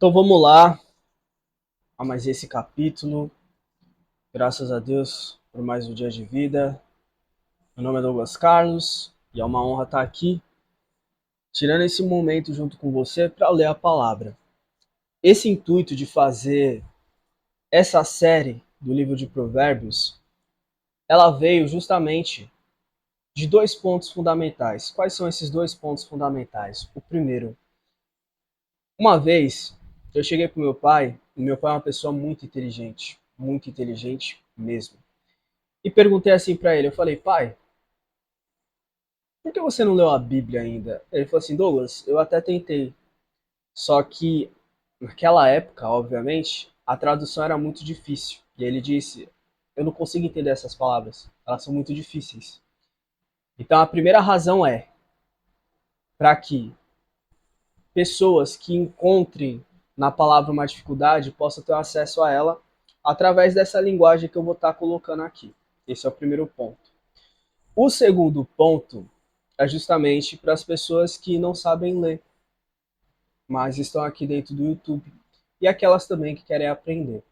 Então vamos lá a mais esse capítulo. Graças a Deus por mais um dia de vida. Meu nome é Douglas Carlos e é uma honra estar aqui, tirando esse momento junto com você para ler a palavra. Esse intuito de fazer essa série do livro de Provérbios, ela veio justamente de dois pontos fundamentais. Quais são esses dois pontos fundamentais? O primeiro, uma vez eu cheguei para o meu pai, e meu pai é uma pessoa muito inteligente mesmo. E perguntei assim para ele, eu falei, pai, por que você não leu a Bíblia ainda? Ele falou assim, Douglas, eu até tentei, só que naquela época, obviamente, a tradução era muito difícil. E ele disse, eu não consigo entender essas palavras, elas são muito difíceis. Então a primeira razão é para que pessoas que encontrem na palavra uma dificuldade possam ter acesso a ela através dessa linguagem que eu vou estar colocando aqui. Esse é o primeiro ponto. O segundo ponto é justamente para as pessoas que não sabem ler, mas estão aqui dentro do YouTube, e aquelas também que querem aprender.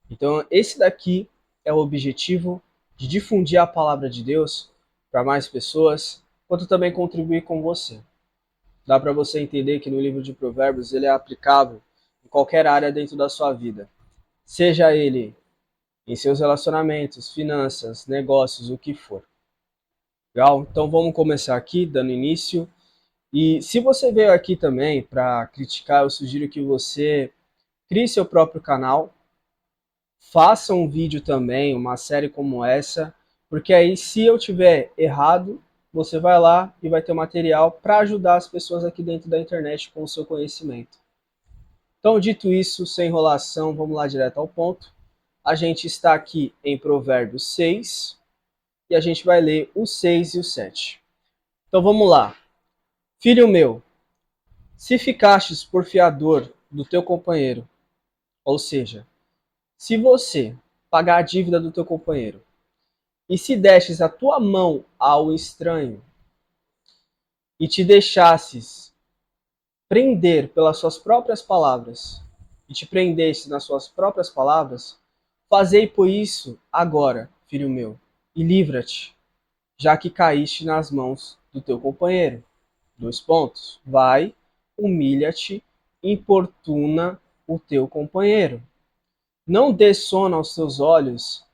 Então, esse daqui é o objetivo de difundir a palavra de Deus para mais pessoas, quanto também contribuir com você. Dá para você entender que no livro de Provérbios ele é aplicável em qualquer área dentro da sua vida, seja ele em seus relacionamentos, finanças, negócios, o que for. Legal? Então vamos começar aqui, dando início. E se você veio aqui também para criticar, eu sugiro que você crie seu próprio canal, faça um vídeo também, uma série como essa, porque aí se eu tiver errado, você vai lá e vai ter material para ajudar as pessoas aqui dentro da internet com o seu conhecimento. Então, dito isso, sem enrolação, vamos lá direto ao ponto. A gente está aqui em Provérbios 6 e a gente vai ler o 6 e o 7. Então vamos lá. Filho meu, se ficastes por fiador do teu companheiro, ou seja, se você pagar a dívida do teu companheiro, e se destes a tua mão ao estranho, e te deixasses prender pelas suas próprias palavras, e te prendeste nas suas próprias palavras, fazei por isso agora, filho meu, e livra-te, já que caíste nas mãos do teu companheiro. Dois pontos. Vai, humilha-te, importuna o teu companheiro. Não dê sono aos teus olhos,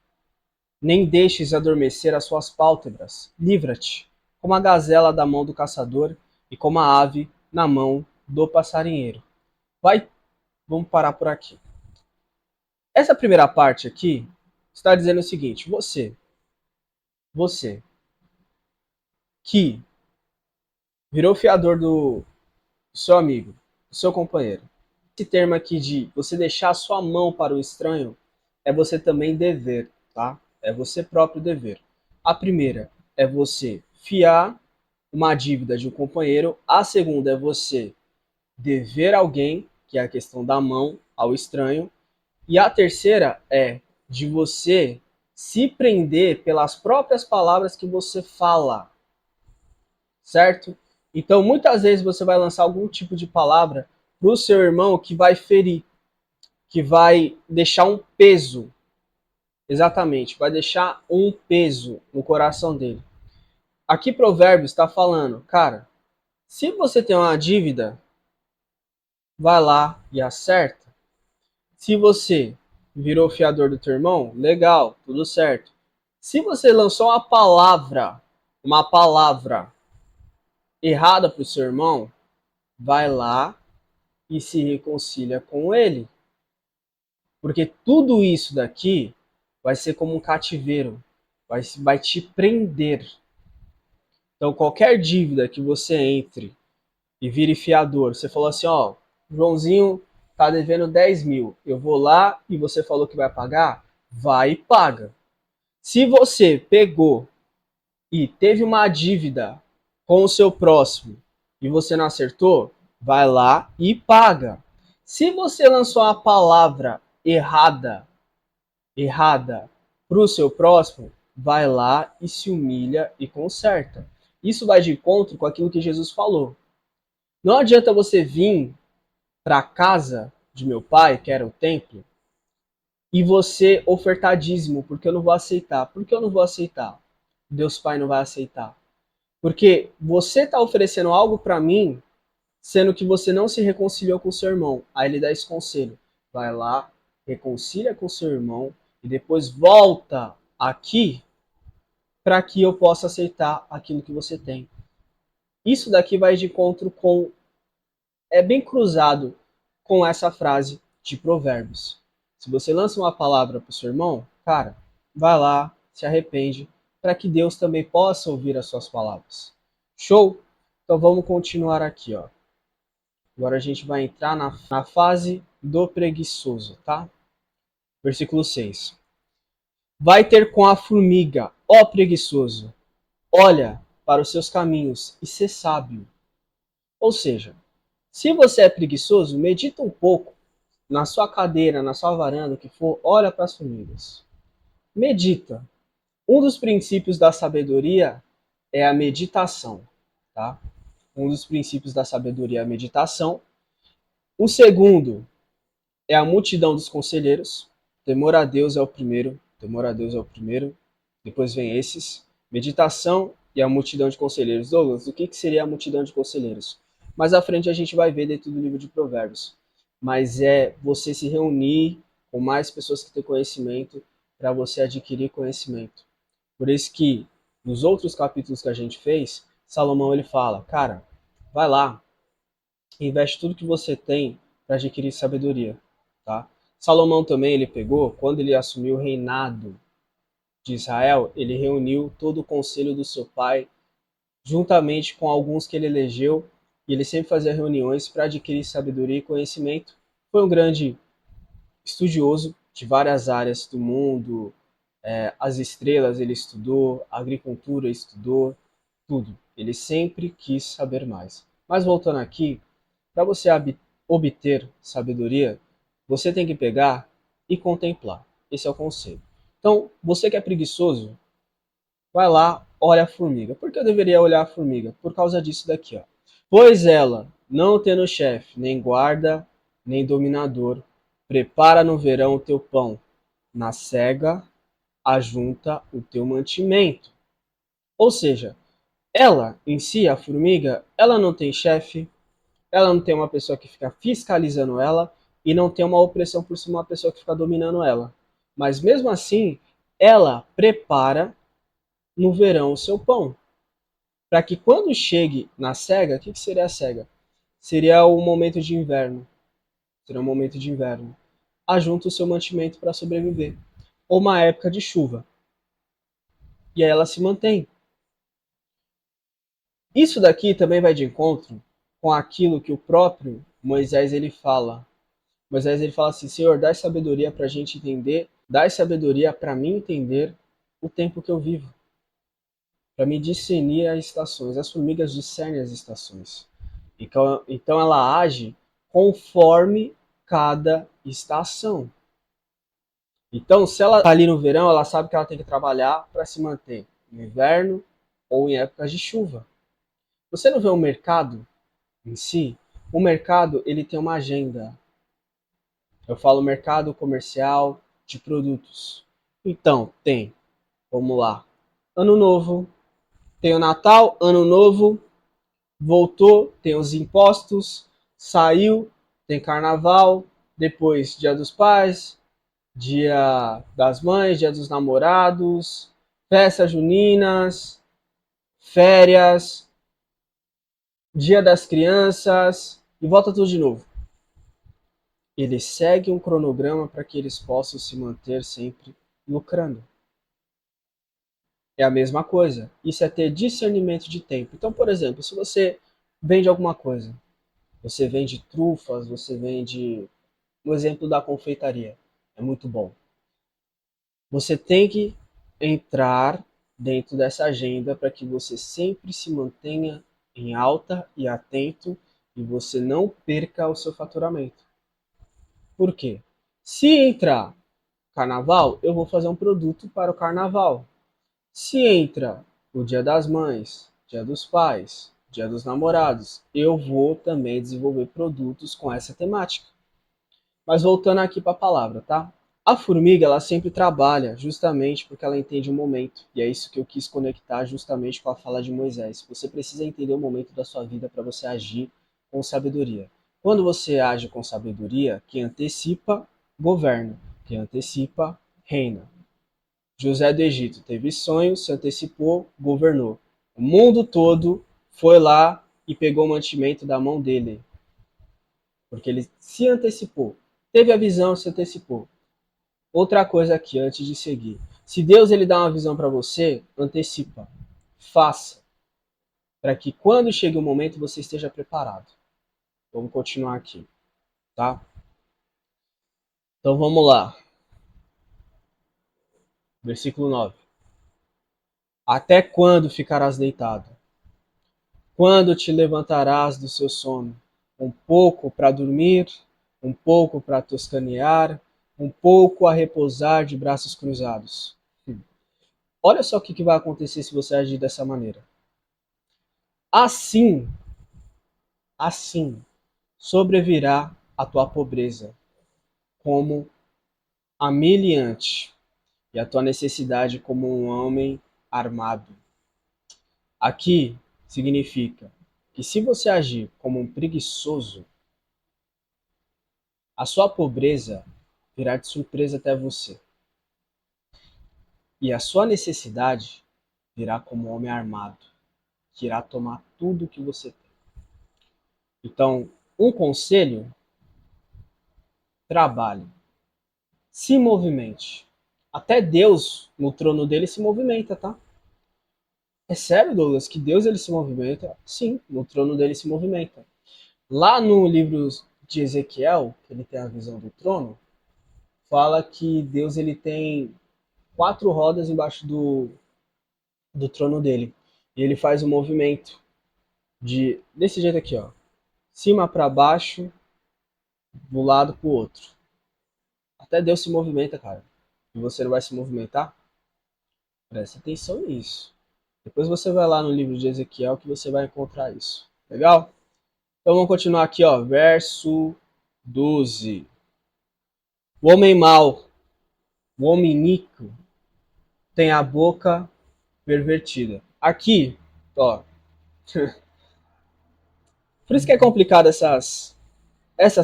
nem deixes adormecer as suas pálpebras. Livra-te, como a gazela da mão do caçador e como a ave na mão do passarinheiro. Vai, vamos parar por aqui. Essa primeira parte aqui está dizendo o seguinte: você que virou fiador do seu amigo, do seu companheiro. Esse termo aqui de você deixar a sua mão para o estranho é você também dever, tá? É você próprio dever. A primeira é você fiar uma dívida de um companheiro. A segunda é você dever alguém, que é a questão da mão ao estranho. E a terceira é de você se prender pelas próprias palavras que você fala, certo? Então, muitas vezes você vai lançar algum tipo de palavra para o seu irmão que vai ferir, que vai deixar um peso, exatamente, vai deixar um peso no coração dele. Aqui Provérbios está falando, cara, se você tem uma dívida, vai lá e acerta. Se você virou fiador do teu irmão, legal, tudo certo. Se você lançou uma palavra errada para o seu irmão, vai lá e se reconcilia com ele. Porque tudo isso daqui vai ser como um cativeiro, vai te prender. Então, qualquer dívida que você entre e vire fiador, você falou assim, ó, Joãozinho tá devendo 10 mil, eu vou lá e você falou que vai pagar, vai e paga. Se você pegou e teve uma dívida com o seu próximo e você não acertou, vai lá e paga. Se você lançou a palavra errada para o seu próximo, vai lá e se humilha e conserta. Isso vai de encontro com aquilo que Jesus falou. Não adianta você vir para casa de meu pai, que era o templo, e você ofertar dízimo, porque eu não vou aceitar. Por que eu não vou aceitar? Deus Pai não vai aceitar. Porque você está oferecendo algo para mim, sendo que você não se reconciliou com seu irmão. Aí ele dá esse conselho. Vai lá, reconcilia com seu irmão e depois volta aqui para que eu possa aceitar aquilo que você tem. Isso daqui vai de encontro com... É bem cruzado com essa frase de Provérbios. Se você lança uma palavra para o seu irmão, cara, vai lá, se arrepende, para que Deus também possa ouvir as suas palavras. Show? Então vamos continuar aqui, ó. Agora a gente vai entrar na fase do preguiçoso, tá? Versículo 6. Vai ter com a formiga, ó preguiçoso, olha para os seus caminhos e sê sábio. Ou seja, se você é preguiçoso, medita um pouco na sua cadeira, na sua varanda, o que for, olha para as formigas. Medita. Um dos princípios da sabedoria é a meditação, tá? Um dos princípios da sabedoria é a meditação. O segundo é a multidão dos conselheiros. Temor a Deus é o primeiro. Temor a Deus é o primeiro. Depois vem esses. Meditação e a multidão de conselheiros. Douglas, o que seria a multidão de conselheiros? Mais à frente a gente vai ver dentro do livro de Provérbios. Mas é você se reunir com mais pessoas que têm conhecimento para você adquirir conhecimento. Por isso que nos outros capítulos que a gente fez, Salomão ele fala, cara, vai lá, investe tudo que você tem para adquirir sabedoria, tá? Salomão também ele pegou, quando ele assumiu o reinado de Israel, ele reuniu todo o conselho do seu pai, juntamente com alguns que ele elegeu, e ele sempre fazia reuniões para adquirir sabedoria e conhecimento. Foi um grande estudioso de várias áreas do mundo, as estrelas ele estudou, a agricultura estudou, tudo. Ele sempre quis saber mais. Mas voltando aqui, para você obter sabedoria, você tem que pegar e contemplar. Esse é o conselho. Então, você que é preguiçoso, vai lá, olha a formiga. Por que eu deveria olhar a formiga? Por causa disso daqui, ó. Pois ela, não tendo chefe, nem guarda, nem dominador, prepara no verão o teu pão, na cega ajunta o teu mantimento. Ou seja, ela em si, a formiga, ela não tem chefe, ela não tem uma pessoa que fica fiscalizando ela e não tem uma opressão por cima, uma pessoa que fica dominando ela. Mas mesmo assim, ela prepara no verão o seu pão. Para que quando chegue na cega, o que seria a cega? Seria o momento de inverno. Seria um momento de inverno. Ajunta o seu mantimento para sobreviver. Ou uma época de chuva. E aí ela se mantém. Isso daqui também vai de encontro com aquilo que o próprio Moisés ele fala. Moisés ele fala assim, Senhor, dá sabedoria para a gente entender, dá sabedoria para mim entender o tempo que eu vivo, para me discernir as estações. As formigas discernem as estações. Então ela age conforme cada estação. Então, se ela está ali no verão, ela sabe que ela tem que trabalhar para se manter no inverno ou em épocas de chuva. Você não vê o mercado em si? O mercado ele tem uma agenda. Eu falo mercado comercial de produtos. Então, tem, vamos lá, Ano Novo, tem o Natal, Ano Novo, voltou, tem os impostos, saiu, tem Carnaval, depois Dia dos Pais, Dia das Mães, Dia dos Namorados, festas juninas, férias, Dia das Crianças, e volta tudo de novo. Eles seguem um cronograma para que eles possam se manter sempre lucrando. É a mesma coisa. Isso é ter discernimento de tempo. Então, por exemplo, se você vende alguma coisa, você vende trufas, você vende... No exemplo da confeitaria, é muito bom. Você tem que entrar dentro dessa agenda para que você sempre se mantenha em alta e atento e você não perca o seu faturamento. Por quê? Se entrar carnaval, eu vou fazer um produto para o carnaval. Se entra o Dia das Mães, Dia dos Pais, Dia dos Namorados, eu vou também desenvolver produtos com essa temática. Mas voltando aqui para a palavra, tá? A formiga, ela sempre trabalha justamente porque ela entende o momento. E é isso que eu quis conectar justamente com a fala de Moisés. Você precisa entender o momento da sua vida para você agir com sabedoria. Quando você age com sabedoria, quem antecipa, governa. Quem antecipa, reina. José do Egito teve sonhos, se antecipou, governou. O mundo todo foi lá e pegou o mantimento da mão dele, porque ele se antecipou. Teve a visão, se antecipou. Outra coisa aqui, antes de seguir. Se Deus ele dá uma visão para você, antecipa. Faça. Para que quando chegue o momento você esteja preparado. Vamos continuar aqui, tá? Então vamos lá. Versículo 9. Até quando ficarás deitado? Quando te levantarás do seu sono? Um pouco para dormir, um pouco para toscanear, um pouco a repousar de braços cruzados. Olha só o que vai acontecer se você agir dessa maneira. Assim, sobrevirá a tua pobreza, como humilhante, e a tua necessidade como um homem armado. Aqui significa que se você agir como um preguiçoso, a sua pobreza virá de surpresa até você. E a sua necessidade virá como um homem armado, que irá tomar tudo que você tem. Então, um conselho: trabalhe, se movimente. Até Deus, no trono dele, se movimenta, tá? É sério, Douglas, que Deus ele se movimenta? Sim, no trono dele se movimenta. Lá no livro de Ezequiel, que ele tem a visão do trono, fala que Deus ele tem 4 rodas embaixo do trono dele. E ele faz um movimento desse jeito aqui, ó. Cima para baixo, do lado pro outro. Até Deus se movimenta, cara. E você não vai se movimentar? Presta atenção nisso. Depois você vai lá no livro de Ezequiel que você vai encontrar isso. Legal? Então vamos continuar aqui, ó. Verso 12. O homem mau, o homem iníquo, tem a boca pervertida. Aqui, ó. Por isso que é complicado essas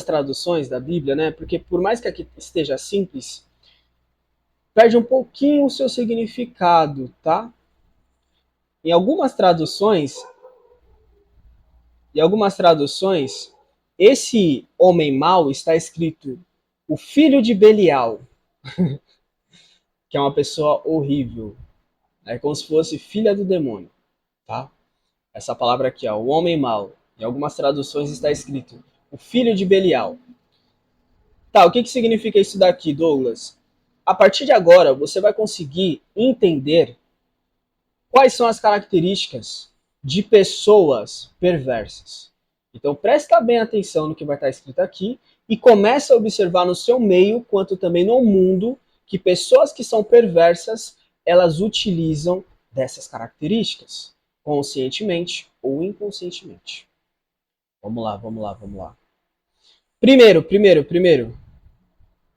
traduções da Bíblia, né? Porque por mais que aqui esteja simples, perde um pouquinho o seu significado, tá? Em algumas traduções, esse homem mau está escrito o filho de Belial, que é uma pessoa horrível. É como se fosse filha do demônio, tá? Essa palavra aqui, ó, o homem mau. Em algumas traduções está escrito o filho de Belial. Tá, o que significa isso daqui, Douglas? A partir de agora, você vai conseguir entender quais são as características de pessoas perversas. Então presta bem atenção no que vai estar escrito aqui e começa a observar no seu meio, quanto também no mundo, que pessoas que são perversas, elas utilizam dessas características, conscientemente ou inconscientemente. Vamos lá. Primeiro.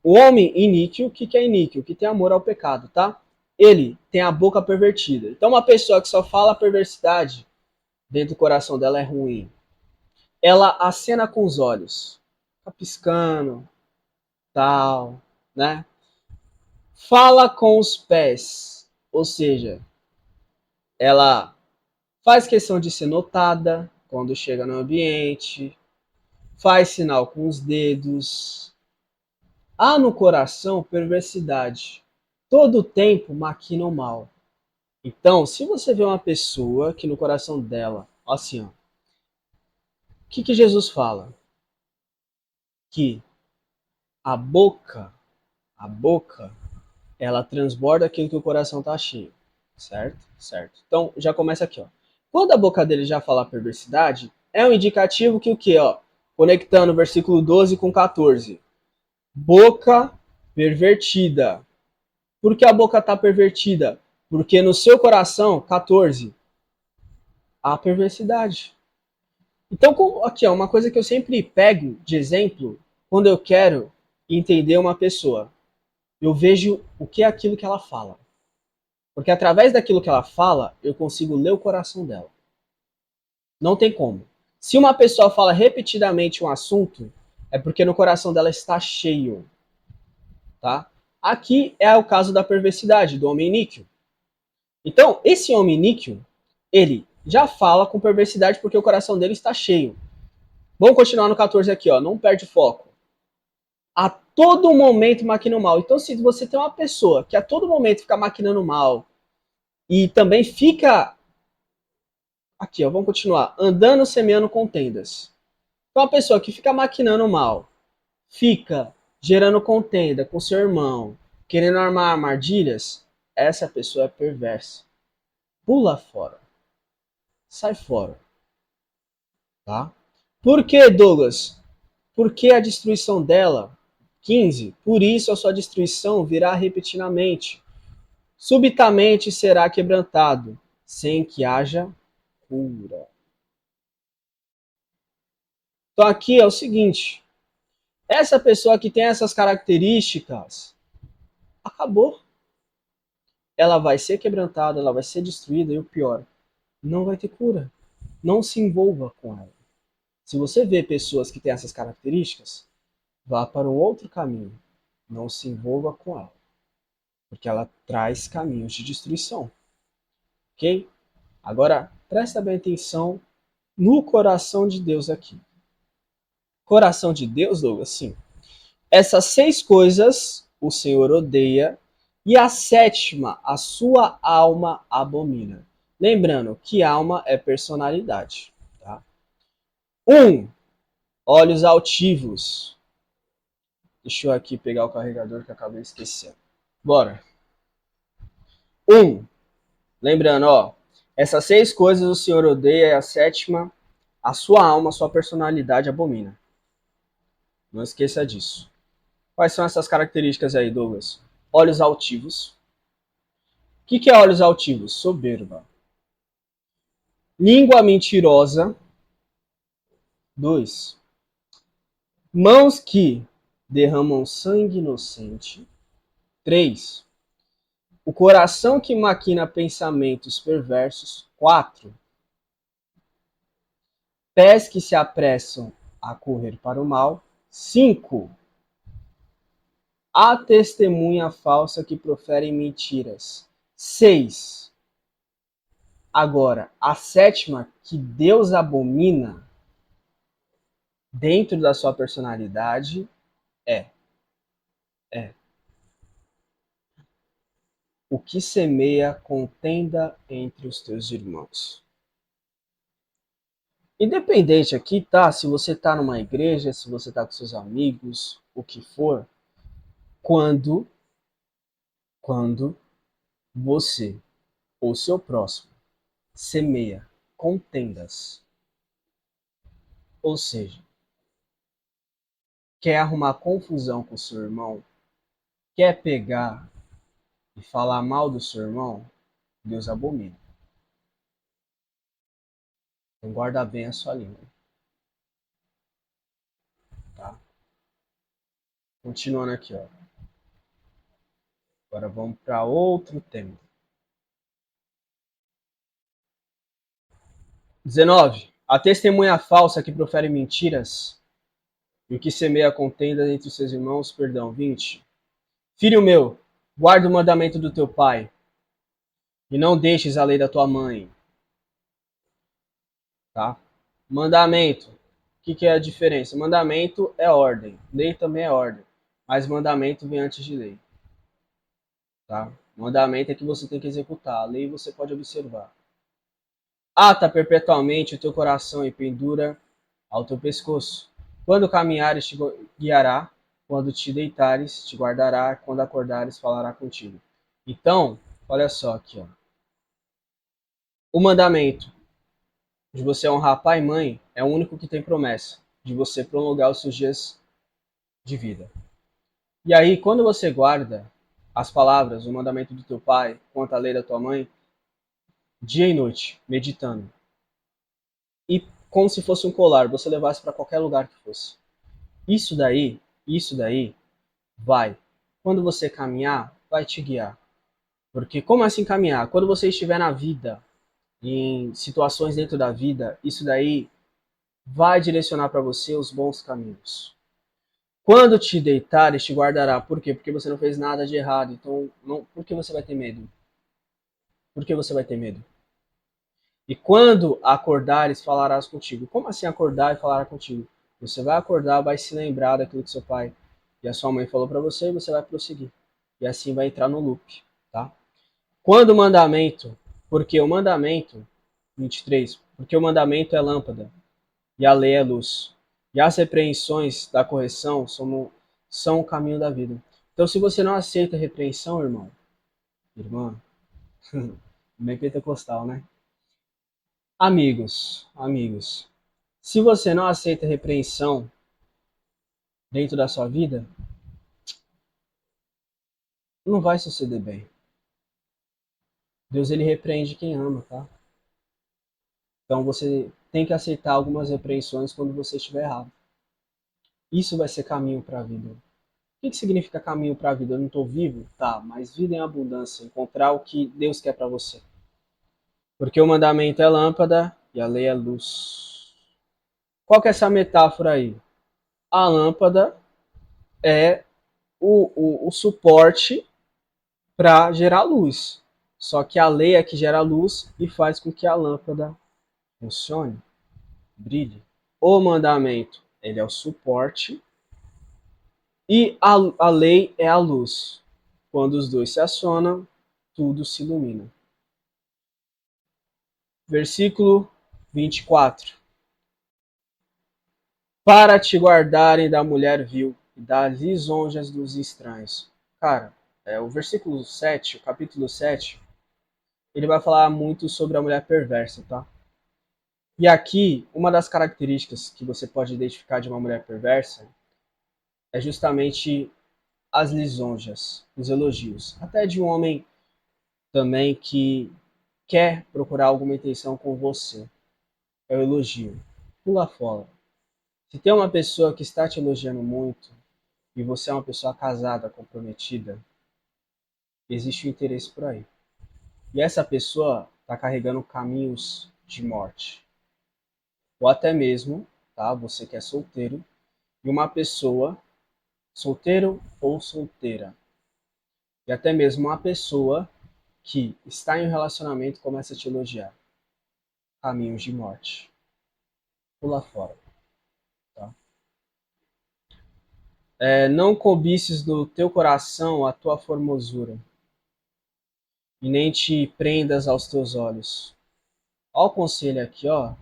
O homem iníquo, o que é iníquo? Que tem amor ao pecado, tá? Ele tem a boca pervertida. Então uma pessoa que só fala perversidade, dentro do coração dela é ruim. Ela acena com os olhos, tá piscando, tal, né? Fala com os pés, ou seja, ela faz questão de ser notada quando chega no ambiente, faz sinal com os dedos. Há no coração perversidade. Todo o tempo maquina o mal. Então, se você vê uma pessoa que no coração dela, assim, ó, o que Jesus fala? Que a boca, ela transborda aquilo que o coração está cheio, certo? Certo. Então, já começa aqui, ó. Quando a boca dele já fala perversidade, é um indicativo que o quê, ó? Conectando o versículo 12 com 14. Boca pervertida. Por que a boca está pervertida? Porque no seu coração, 14, há perversidade. Então, aqui, ó, uma coisa que eu sempre pego de exemplo, quando eu quero entender uma pessoa. Eu vejo o que é aquilo que ela fala. Porque através daquilo que ela fala, eu consigo ler o coração dela. Não tem como. Se uma pessoa fala repetidamente um assunto, é porque no coração dela está cheio. Tá? Aqui é o caso da perversidade, do homem níquel. Então, esse homem níquel, ele já fala com perversidade porque o coração dele está cheio. Vamos continuar no 14 aqui, ó. Não perde foco. A todo momento maquina o mal. Então, se você tem uma pessoa que a todo momento fica maquinando mal e também fica. Aqui, ó, vamos continuar. Andando, semeando contendas. Então, uma pessoa que fica maquinando mal, fica gerando contenda com seu irmão, querendo armar armadilhas, essa pessoa é perversa. Pula fora. Sai fora. Tá? Por que, Douglas? Porque a destruição dela, 15, por isso a sua destruição virá repentinamente. Subitamente será quebrantado, sem que haja cura. Então aqui é o seguinte, essa pessoa que tem essas características, acabou. Ela vai ser quebrantada, ela vai ser destruída e o pior, não vai ter cura. Não se envolva com ela. Se você vê pessoas que têm essas características, vá para um outro caminho. Não se envolva com ela, porque ela traz caminhos de destruição. Ok? Agora, presta bem atenção no coração de Deus aqui. Coração de Deus, Douglas, sim. Essas 6 coisas o Senhor odeia, e a sétima, a sua alma abomina. Lembrando que alma é personalidade. Tá? 1. Olhos altivos. Deixa eu aqui pegar o carregador que eu acabei esquecendo. Bora. 1. Lembrando, ó, essas 6 coisas o Senhor odeia, e a sétima, a sua alma, a sua personalidade abomina. Não esqueça disso. Quais são essas características aí, Douglas? Olhos altivos. O que é olhos altivos? Soberba. Língua mentirosa. 2. Mãos que derramam sangue inocente. 3. O coração que maquina pensamentos perversos. 4. Pés que se apressam a correr para o mal. 5. A testemunha falsa que profere mentiras. 6. Agora, a sétima que Deus abomina dentro da sua personalidade é o que semeia contenda entre os teus irmãos. Independente aqui, tá? Se você tá numa igreja, se você tá com seus amigos, o que for, quando você ou seu próximo semeia contendas, ou seja, quer arrumar confusão com o seu irmão, quer pegar e falar mal do seu irmão, Deus abomina. Então guarda bem a sua língua. Tá? Continuando aqui, ó. Agora vamos para outro tema. 19. A testemunha falsa que profere mentiras e o que semeia contenda entre os seus irmãos, perdão. 20. Filho meu, guarda o mandamento do teu pai e não deixes a lei da tua mãe. Tá? Mandamento. O que é a diferença? Mandamento é ordem. Lei também é ordem. Mas mandamento vem antes de lei. Tá? Mandamento é que você tem que executar. A lei você pode observar. Ata perpetuamente o teu coração e pendura ao teu pescoço. Quando caminhares, te guiará. Quando te deitares, te guardará. Quando acordares, falará contigo. Então, olha só aqui, ó. O mandamento de você honrar pai e mãe é o único que tem promessa de você prolongar os seus dias de vida. E aí, quando você guarda as palavras, o mandamento do teu pai, quanto a lei da tua mãe, dia e noite, meditando, e como se fosse um colar, você levasse para qualquer lugar que fosse. Isso daí Vai. Quando você caminhar, vai te guiar. Porque como assim caminhar? Quando você estiver na vida, em situações dentro da vida, isso daí vai direcionar para você os bons caminhos. Quando te deitares, te guardará. Por quê? Porque você não fez nada de errado. Então, não, por que você vai ter medo? Por que você vai ter medo? E quando acordares, falarás contigo. Como assim acordar e falar contigo? Você vai acordar, vai se lembrar daquilo que seu pai e a sua mãe falou para você e você vai prosseguir. E assim vai entrar no loop, tá? Quando o mandamento, porque o mandamento, 23, porque o mandamento é lâmpada e a lei é luz. E as repreensões da correção são o caminho da vida. Então, se você não aceita repreensão, irmão, irmã, bem pentecostal, né? Amigos, se você não aceita repreensão dentro da sua vida, não vai suceder bem. Deus ele repreende quem ama, tá? Então você tem que aceitar algumas repreensões quando você estiver errado. Isso vai ser caminho para a vida. O que significa caminho para a vida? Eu não estou vivo? Tá, mas vida em abundância, encontrar o que Deus quer para você. Porque o mandamento é lâmpada e a lei é luz. Qual que é essa metáfora aí? A lâmpada é o suporte para gerar luz. Só que a lei é que gera luz e faz com que a lâmpada funcione, brilhe. O mandamento, ele é o suporte e a lei é a luz. Quando os dois se acionam, tudo se ilumina. Versículo 24. Para te guardarem da mulher vil e das lisonjas dos estranhos. Cara, o versículo 7, o capítulo 7, ele vai falar muito sobre a mulher perversa, tá? E aqui, uma das características que você pode identificar de uma mulher perversa é justamente as lisonjas, os elogios. Até de um homem também que quer procurar alguma intenção com você. É o elogio. Pula fora. Se tem uma pessoa que está te elogiando muito e você é uma pessoa casada, comprometida, existe um interesse por aí. E essa pessoa está carregando caminhos de morte. Ou até mesmo, tá? Você que é solteiro, e uma pessoa, solteiro ou solteira, e até mesmo uma pessoa que está em um relacionamento começa a te elogiar. Caminhos de morte. Pula fora. Tá? Não cobices no teu coração a tua formosura, e nem te prendas aos teus olhos. Olha o conselho aqui, ó.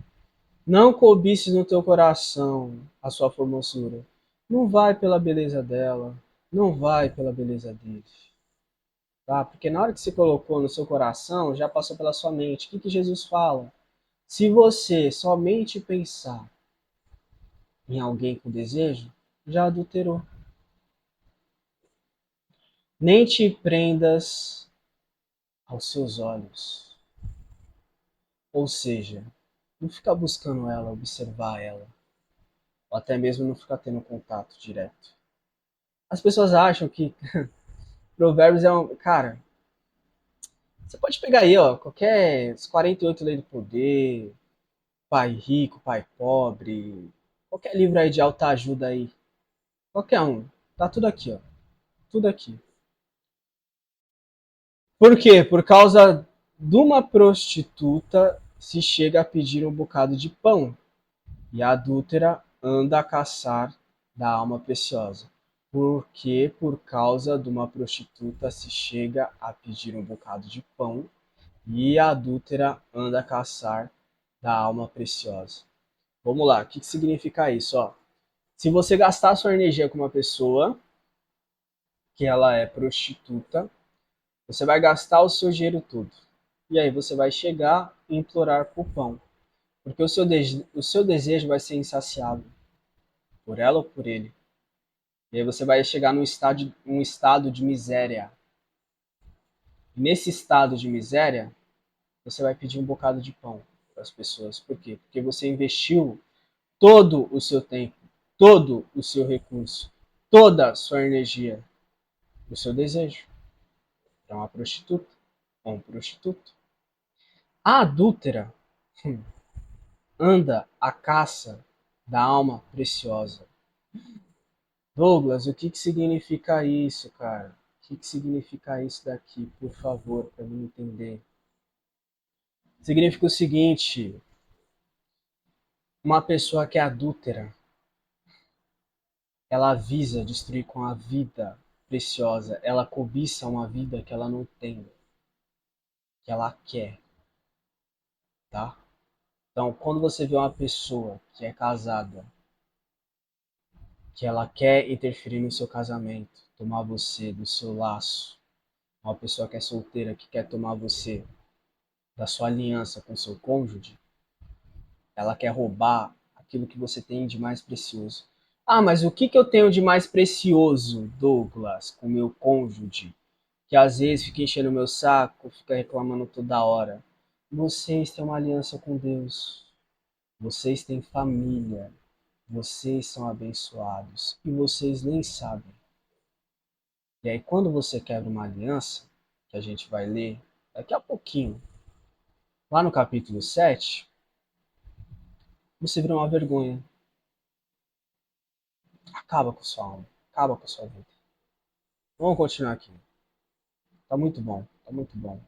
Não cobices no teu coração a sua formosura. Não vai pela beleza dela, não vai pela beleza dele. Tá? Porque na hora que você colocou no seu coração, já passou pela sua mente. O que Jesus fala? Se você somente pensar em alguém com desejo, já adulterou. Nem te prendas aos seus olhos. Ou seja, não fica buscando ela, observar ela. Ou até mesmo não ficar tendo contato direto. As pessoas acham que Provérbios é um. Cara, você pode pegar aí, ó, qualquer. Os 48 Leis do Poder, Pai Rico, Pai Pobre, qualquer livro aí de alta ajuda aí. Qualquer um. Tá tudo aqui, ó. Tudo aqui. Por quê? Por causa de uma prostituta se chega a pedir um bocado de pão, e a adúltera anda a caçar da alma preciosa. Porque por causa de uma prostituta se chega a pedir um bocado de pão, e a adúltera anda a caçar da alma preciosa. Vamos lá, o que significa isso? Ó, se você gastar sua energia com uma pessoa que ela é prostituta, você vai gastar o seu dinheiro todo. E aí você vai chegar e implorar por pão. Porque o seu desejo vai ser insaciável. Por ela ou por ele. E aí você vai chegar num estado de miséria. Nesse estado de miséria, você vai pedir um bocado de pão para as pessoas. Por quê? Porque você investiu todo o seu tempo, todo o seu recurso, toda a sua energia do seu desejo para uma prostituta ou um prostituto. A adúltera anda à caça da alma preciosa. Douglas, o que significa isso, cara? O que significa isso daqui, por favor, para eu entender? Significa o seguinte: uma pessoa que é adúltera, ela visa destruir com a vida preciosa, ela cobiça uma vida que ela não tem, que ela quer, tá? Então, quando você vê uma pessoa que é casada, que ela quer interferir no seu casamento, tomar você do seu laço, uma pessoa que é solteira, que quer tomar você da sua aliança com seu cônjuge, ela quer roubar aquilo que você tem de mais precioso. Ah, mas o que eu tenho de mais precioso, Douglas, com meu cônjuge, que às vezes fica enchendo o meu saco, fica reclamando toda hora? Vocês têm uma aliança com Deus. Vocês têm família. Vocês são abençoados. E vocês nem sabem. E aí, quando você quebra uma aliança, que a gente vai ler daqui a pouquinho, lá no capítulo 7, você vira uma vergonha. Acaba com sua alma. Acaba com sua vida. Vamos continuar aqui. Tá muito bom. Tá muito bom.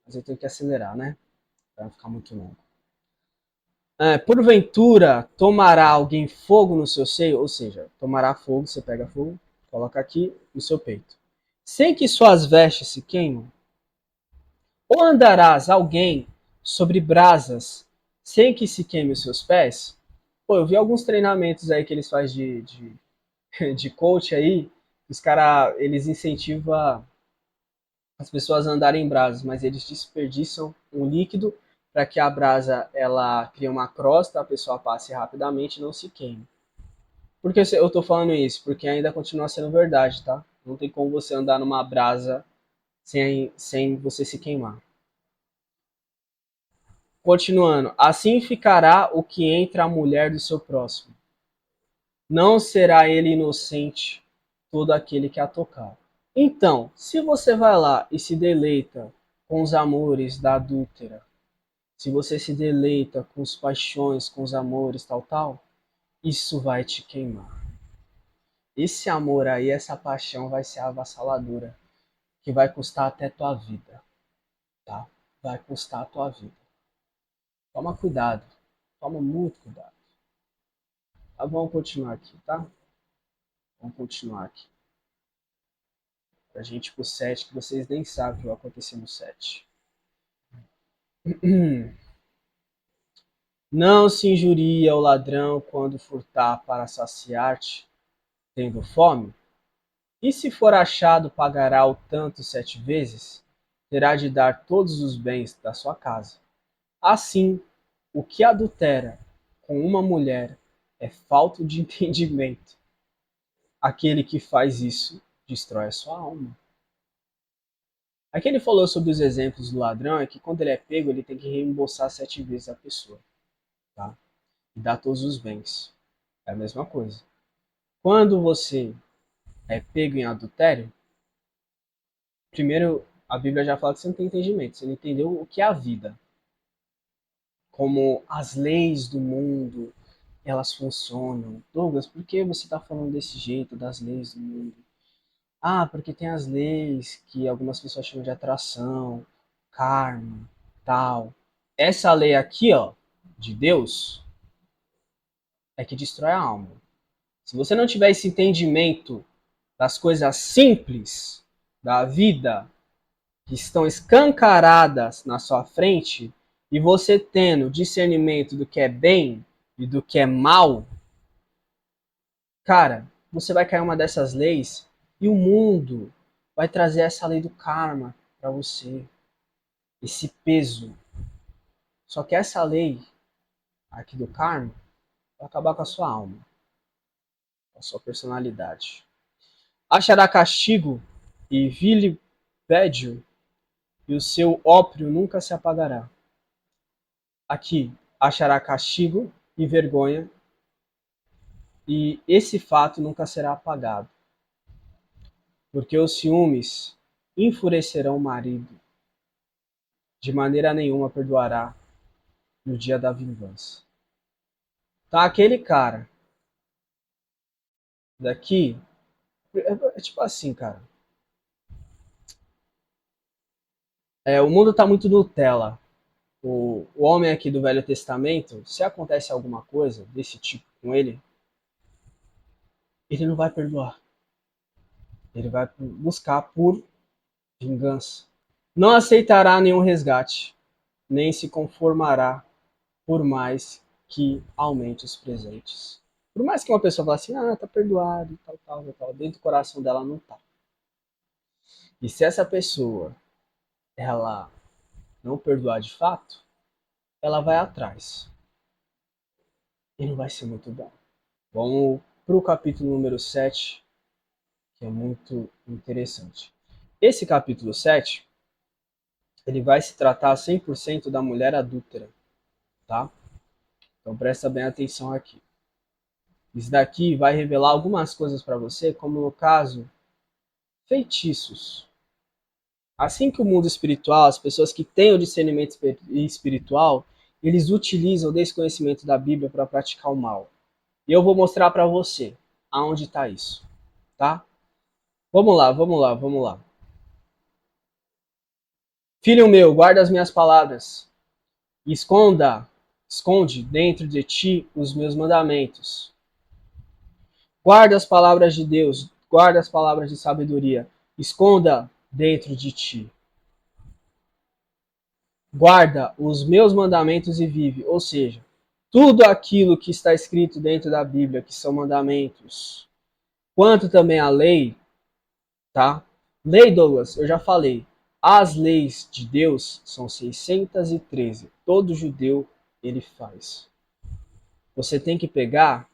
Mas eu tenho que acelerar, né? Pra não ficar muito longo. Porventura, tomará alguém fogo no seu seio? Ou seja, tomará fogo, você pega fogo, coloca aqui no seu peito. Sem que suas vestes se queimem? Ou andarás alguém sobre brasas sem que se queime os seus pés? Pô, eu vi alguns treinamentos aí que eles fazem de coach aí, os caras, eles incentivam as pessoas a andarem em brasas, mas eles desperdiçam um líquido para que a brasa ela crie uma crosta, a pessoa passe rapidamente e não se queime. Por que eu tô falando isso? Porque ainda continua sendo verdade, tá? Não tem como você andar numa brasa sem você se queimar. Continuando, assim ficará o que entra a mulher do seu próximo. Não será ele inocente todo aquele que a tocar. Então, se você vai lá e se deleita com os amores da adúltera, se você se deleita com as paixões, com os amores, tal, isso vai te queimar. Esse amor aí, essa paixão vai ser avassaladora, que vai custar até tua vida, tá? Vai custar a tua vida. Toma cuidado, toma muito cuidado. Tá, vamos continuar aqui, tá? Vamos continuar aqui. Pra gente ir pro 7, que vocês nem sabem o que vai acontecer no 7. Não se injuria o ladrão quando furtar para saciar-te, tendo fome? E se for achado, pagará o tanto 7 vezes? Terá de dar todos os bens da sua casa. Assim, o que adultera com uma mulher é falta de entendimento. Aquele que faz isso destrói a sua alma. Aqui ele falou sobre os exemplos do ladrão, é que quando ele é pego, ele tem que reembolsar 7 vezes a pessoa, tá? E dar todos os bens. É a mesma coisa. Quando você é pego em adultério, primeiro a Bíblia já fala que você não tem entendimento, você não entendeu o que é a vida. Como as leis do mundo, elas funcionam. Douglas, por que você está falando desse jeito, das leis do mundo? Ah, porque tem as leis que algumas pessoas chamam de atração, karma, tal. Essa lei aqui, ó, de Deus, é que destrói a alma. Se você não tiver esse entendimento das coisas simples da vida, que estão escancaradas na sua frente, e você tendo discernimento do que é bem e do que é mal, cara, você vai cair uma dessas leis e o mundo vai trazer essa lei do karma para você, esse peso. Só que essa lei aqui do karma vai acabar com a sua alma, com a sua personalidade. Achará castigo e vilipédio, e o seu ópio nunca se apagará. Aqui achará castigo e vergonha E esse fato nunca será apagado, porque os ciúmes enfurecerão o marido, de maneira nenhuma perdoará no dia da vingança. Então aquele cara daqui, é tipo assim, cara. O mundo tá muito Nutella. O homem aqui do Velho Testamento, se acontece alguma coisa desse tipo com ele, ele não vai perdoar. Ele vai buscar por vingança. Não aceitará nenhum resgate, nem se conformará por mais que aumente os presentes. Por mais que uma pessoa fale assim, tá perdoado, tal, dentro do coração dela não tá. E se essa pessoa, ela não perdoar de fato, ela vai atrás. E não vai ser muito bom. Vamos para o capítulo número 7, que é muito interessante. Esse capítulo 7, ele vai se tratar 100% da mulher adúltera, tá? Então presta bem atenção aqui. Isso daqui vai revelar algumas coisas para você, como no caso, feitiços. Assim que o mundo espiritual, as pessoas que têm o discernimento espiritual, eles utilizam desse conhecimento da Bíblia para praticar o mal. E eu vou mostrar para você aonde está isso, tá? Vamos lá. Filho meu, guarda as minhas palavras, e esconde dentro de ti os meus mandamentos. Guarda as palavras de Deus, guarda as palavras de sabedoria, esconda dentro de ti. Guarda os meus mandamentos e vive, ou seja, tudo aquilo que está escrito dentro da Bíblia, que são mandamentos, quanto também a lei, tá? Lei, Douglas, eu já falei. As leis de Deus são 613. Todo judeu ele faz. Você tem que pegar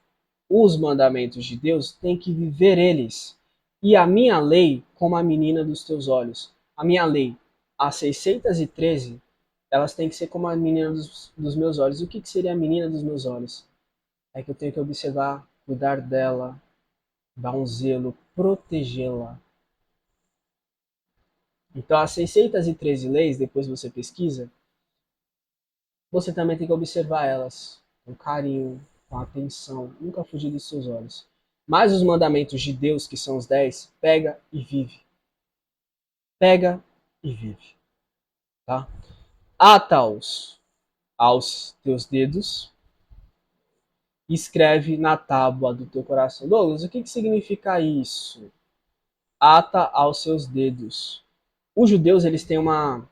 os mandamentos de Deus, tem que viver eles. E a minha lei, como a menina dos teus olhos. A minha lei, as 613, elas têm que ser como a menina dos meus olhos. O que seria a menina dos meus olhos? É que eu tenho que observar, cuidar dela, dar um zelo, protegê-la. Então, as 613 leis, depois você pesquisa, você também tem que observar elas com carinho, com atenção, nunca fugir dos seus olhos. Mas os mandamentos de Deus, que são os 10, pega e vive. Pega e vive. Tá? Ata-os aos teus dedos, escreve na tábua do teu coração. Douglas, o que significa isso? Ata aos seus dedos. Os judeus, eles têm uma...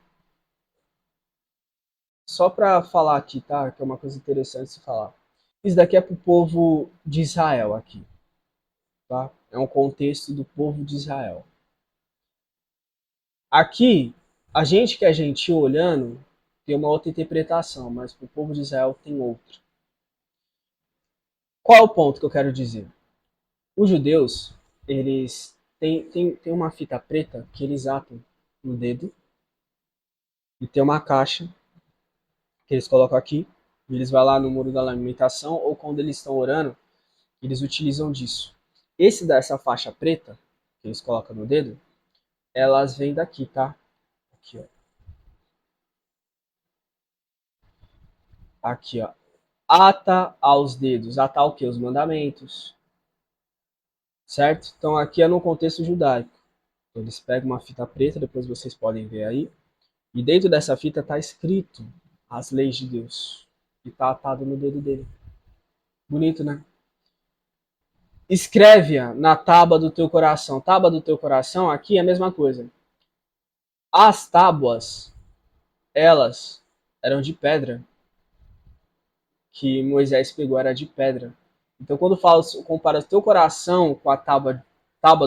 Só para falar aqui, tá? Que é uma coisa interessante de se falar. Isso daqui é para o povo de Israel aqui. Tá? É um contexto do povo de Israel. Aqui, a gente que é gentil olhando, tem uma outra interpretação, mas para o povo de Israel tem outra. Qual é o ponto que eu quero dizer? Os judeus, eles têm uma fita preta que eles atam no dedo e tem uma caixa que eles colocam aqui e eles vão lá no muro da lamentação ou quando eles estão orando, eles utilizam disso. Essa faixa preta que eles colocam no dedo, elas vêm daqui, tá? Aqui, ó. Aqui, ó. Ata aos dedos. Ata o quê? Os mandamentos. Certo? Então aqui é no contexto judaico. Eles pegam uma fita preta, depois vocês podem ver aí. E dentro dessa fita está escrito as leis de Deus. E está atado no dedo dele. Bonito, né? Escreve-a na tábua do teu coração. Tábua do teu coração, aqui é a mesma coisa. As tábuas, elas eram de pedra. Que Moisés pegou era de pedra. Então quando fala, compara o teu coração com a tábua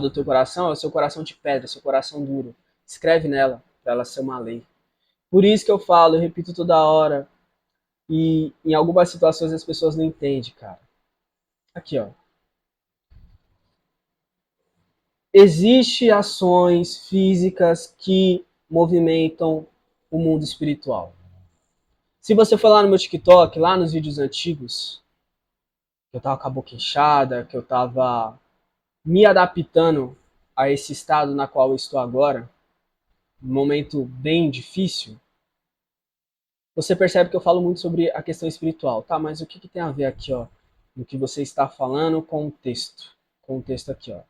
do teu coração, é o seu coração de pedra, seu coração duro. Escreve nela, para ela ser uma lei. Por isso que eu falo, eu repito toda hora, e em algumas situações as pessoas não entendem, cara. Aqui, ó. Existem ações físicas que movimentam o mundo espiritual. Se você for lá no meu TikTok, lá nos vídeos antigos, que eu estava com a boca inchada, que eu estava me adaptando a esse estado na qual eu estou agora, um momento bem difícil, você percebe que eu falo muito sobre a questão espiritual. Tá, mas o que tem a ver aqui, ó, no que você está falando com o texto? Com o texto aqui, ó.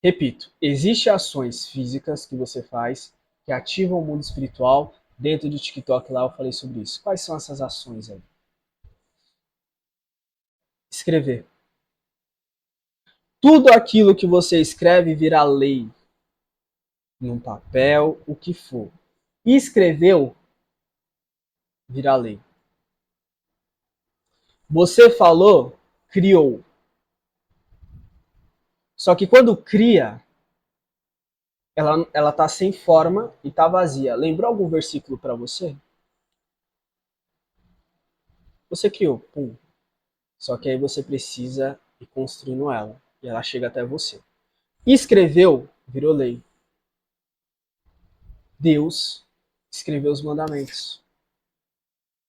Repito, existem ações físicas que você faz que ativam o mundo espiritual. Dentro do TikTok lá eu falei sobre isso. Quais são essas ações aí? Escrever. Tudo aquilo que você escreve vira lei. Num papel, o que for. E escreveu, vira lei. Você falou, criou. Só que quando cria, ela tá sem forma e tá vazia. Lembrou algum versículo para você? Você criou, pum. Só que aí você precisa ir construindo ela. E ela chega até você. Escreveu, virou lei. Deus escreveu os mandamentos.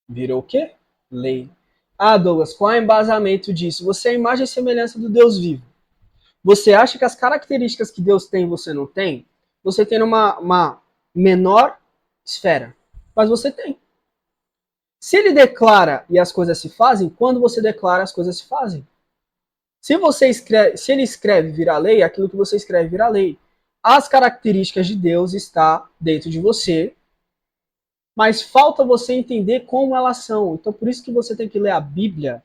Virou o quê? Lei. Ah, Douglas, qual é o embasamento disso? Você é a imagem e semelhança do Deus vivo. Você acha que as características que Deus tem você não tem? Você tem uma menor esfera. Mas você tem. Se ele declara e as coisas se fazem, quando você declara, as coisas se fazem. Se ele escreve vira lei, aquilo que você escreve vira lei. As características de Deus está dentro de você, mas falta você entender como elas são. Então por isso que você tem que ler a Bíblia.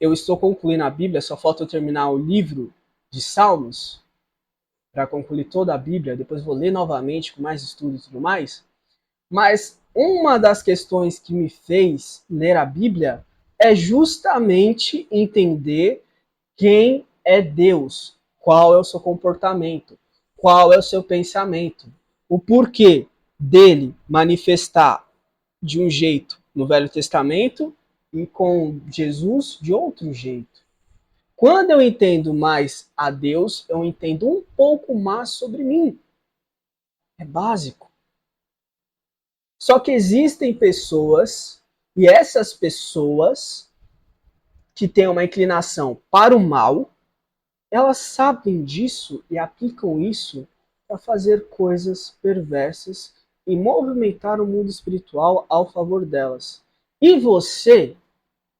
Eu estou concluindo a Bíblia, só falta eu terminar o livro de Salmos para concluir toda a Bíblia. Depois vou ler novamente com mais estudo e tudo mais. Mas uma das questões que me fez ler a Bíblia é justamente entender quem é Deus, qual é o seu comportamento, qual é o seu pensamento, o porquê dele manifestar de um jeito no Velho Testamento e com Jesus de outro jeito. Quando eu entendo mais a Deus, eu entendo um pouco mais sobre mim. É básico. Só que existem pessoas, e essas pessoas que têm uma inclinação para o mal, elas sabem disso e aplicam isso para fazer coisas perversas e movimentar o mundo espiritual ao favor delas. E você,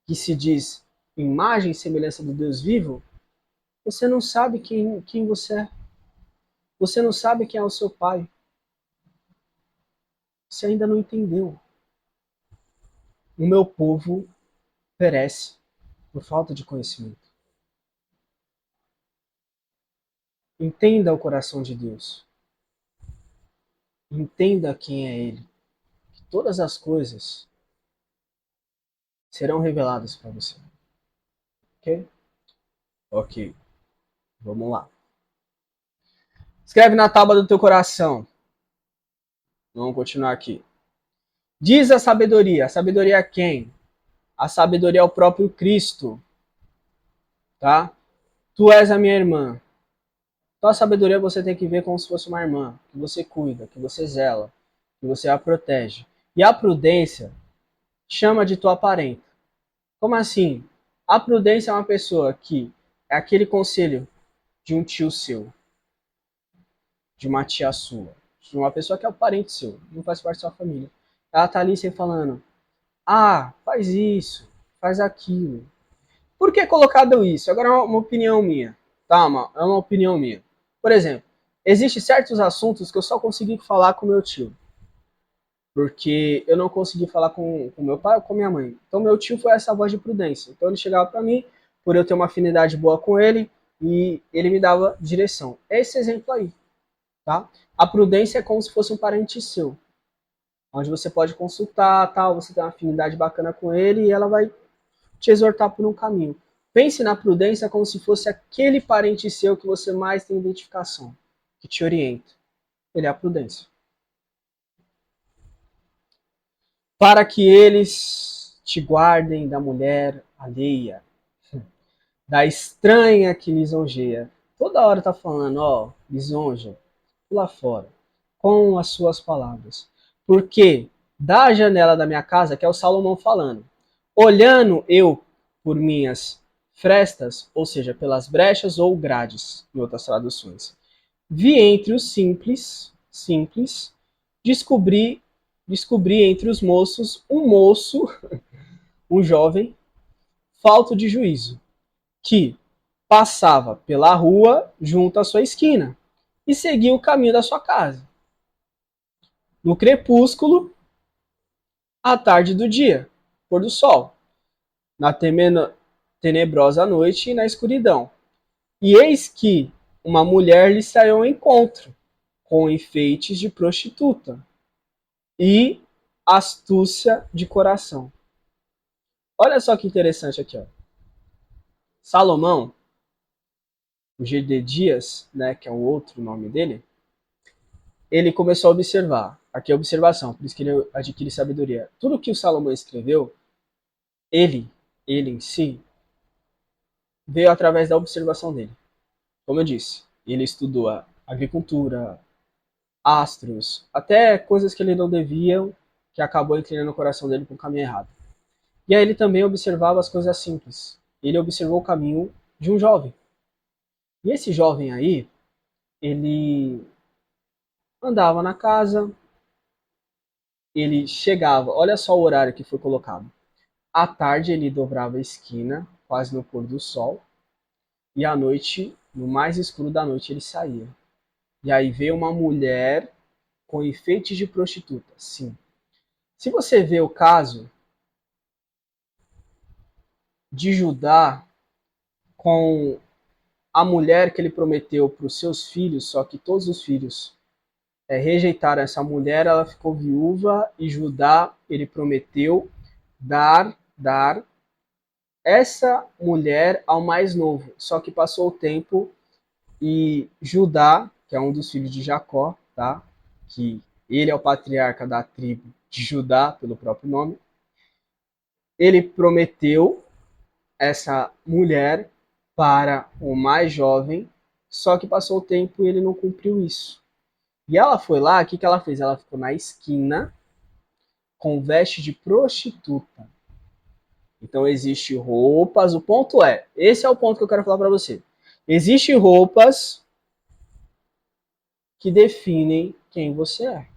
que se diz imagem e semelhança do Deus vivo, você não sabe quem você é. Você não sabe quem é o seu pai. Você ainda não entendeu. O meu povo perece por falta de conhecimento. Entenda o coração de Deus. Entenda quem é Ele. Que todas as coisas serão reveladas para você. Ok? Ok. Vamos lá. Escreve na tábua do teu coração. Vamos continuar aqui. Diz a sabedoria. A sabedoria é quem? A sabedoria é o próprio Cristo. Tá? Tu és a minha irmã. Então a sabedoria você tem que ver como se fosse uma irmã, que você cuida, que você zela, que você a protege. E a prudência chama de tua parenta. Como assim? A prudência é uma pessoa que é aquele conselho de um tio seu, de uma tia sua, de uma pessoa que é o parente seu, não faz parte da sua família. Ela tá ali sempre falando, ah, faz isso, faz aquilo. Por que colocado isso? Agora é uma opinião minha, tá? É uma opinião minha. Por exemplo, existem certos assuntos que eu só consegui falar com meu tio. Porque eu não consegui falar com meu pai ou com minha mãe. Então meu tio foi essa voz de prudência. Então ele chegava para mim, por eu ter uma afinidade boa com ele, e ele me dava direção. É esse exemplo aí, tá? A prudência é como se fosse um parente seu, onde você pode consultar, tal, você tem uma afinidade bacana com ele e ela vai te exortar por um caminho. Pense na prudência como se fosse aquele parente seu que você mais tem identificação, que te orienta. Ele é a prudência. Para que eles te guardem da mulher alheia, da estranha que lisonjeia. Toda hora tá falando, ó, lisonja, pula fora, com as suas palavras. Porque da janela da minha casa, que é o Salomão falando, olhando eu por minhas frestas, ou seja, pelas brechas ou grades, em outras traduções. Vi entre os simples, descobri entre os moços um moço, um jovem, falto de juízo, que passava pela rua junto à sua esquina e seguia o caminho da sua casa. No crepúsculo, à tarde do dia, pôr do sol, na tenebrosa noite e na escuridão. E eis que uma mulher lhe saiu ao encontro, com enfeites de prostituta e astúcia de coração. Olha só que interessante aqui, ó. Salomão, o Gededias, né, que é o outro nome dele, ele começou a observar. Aqui é a observação, por isso que ele adquire sabedoria. Tudo que o Salomão escreveu, ele em si, veio através da observação dele. Como eu disse, ele estudou a agricultura, astros, até coisas que ele não devia, que acabou inclinando o coração dele para o caminho errado. E aí ele também observava as coisas simples. Ele observou o caminho de um jovem. E esse jovem aí, ele andava na casa, ele chegava, olha só o horário que foi colocado. À tarde ele dobrava a esquina, quase no pôr do sol, e à noite, no mais escuro da noite, ele saía. E aí veio uma mulher com enfeites de prostituta. Sim. Se você vê o caso de Judá com a mulher que ele prometeu para os seus filhos, só que todos os filhos rejeitaram essa mulher, ela ficou viúva e Judá, ele prometeu dar essa mulher ao mais novo. Só que passou o tempo e Judá, que é um dos filhos de Jacó, tá? Que ele é o patriarca da tribo de Judá, pelo próprio nome, ele prometeu essa mulher para o mais jovem, só que passou o tempo e ele não cumpriu isso. E ela foi lá, o que ela fez? Ela ficou na esquina com veste de prostituta. Então existe roupas, o ponto é, esse é o ponto que eu quero falar para você. Existem roupas que definem quem você é.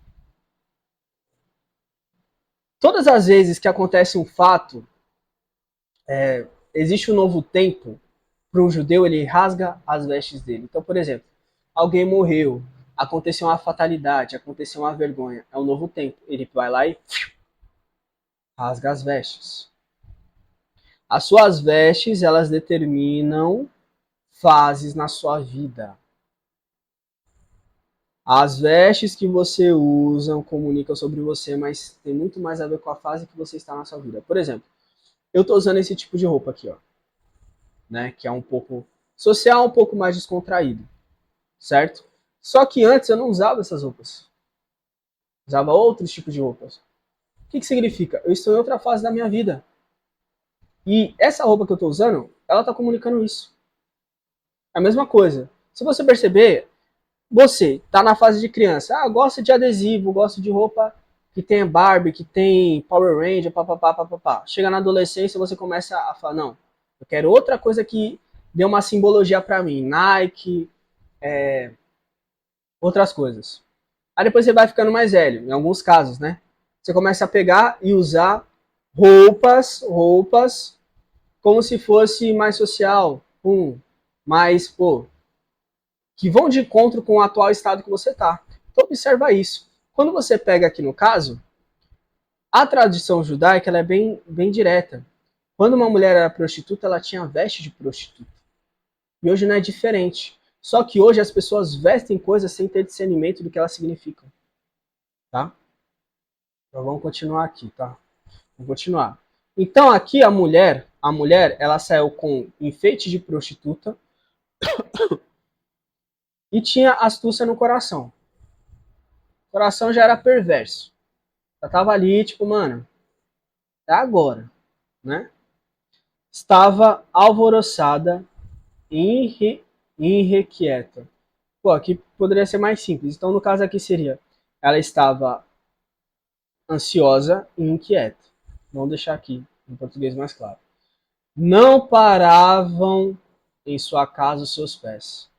Todas as vezes que acontece um fato, existe um novo tempo, para um judeu ele rasga as vestes dele. Então, por exemplo, alguém morreu, aconteceu uma fatalidade, aconteceu uma vergonha, é um novo tempo. Ele vai lá e rasga as vestes. As suas vestes, elas determinam fases na sua vida. As vestes que você usa comunicam sobre você, mas tem muito mais a ver com a fase que você está na sua vida. Por exemplo, eu estou usando esse tipo de roupa aqui, ó, né, que é um pouco social, um pouco mais descontraído, certo? Só que antes eu não usava essas roupas. Usava outros tipos de roupas. O que significa? Eu estou em outra fase da minha vida. E essa roupa que eu estou usando, ela está comunicando isso. É a mesma coisa. Se você perceber, você está na fase de criança. Ah, gosto de adesivo, gosto de roupa que tem Barbie, que tem Power Ranger, papapá, papapá. Chega na adolescência, você começa a falar, não, eu quero outra coisa que dê uma simbologia para mim. Nike, outras coisas. Aí depois você vai ficando mais velho, em alguns casos, né? Você começa a pegar e usar roupas como se fosse mais social, mais, que vão de encontro com o atual estado que você tá. Então observa isso. Quando você pega aqui no caso, a tradição judaica ela é bem direta. Quando uma mulher era prostituta, ela tinha veste de prostituta. E hoje não é diferente. Só que hoje as pessoas vestem coisas sem ter discernimento do que elas significam. Tá? Então vamos continuar aqui, tá? Vamos continuar. Então aqui a mulher, ela saiu com enfeite de prostituta e tinha astúcia no coração. O coração já era perverso. Já tava ali, tipo, mano, é agora, né? Estava alvoroçada e irrequieta. Pô, aqui poderia ser mais simples. Então, no caso aqui seria, ela estava ansiosa e inquieta. Vamos deixar aqui, em português mais claro. Não paravam em sua casa os seus pés.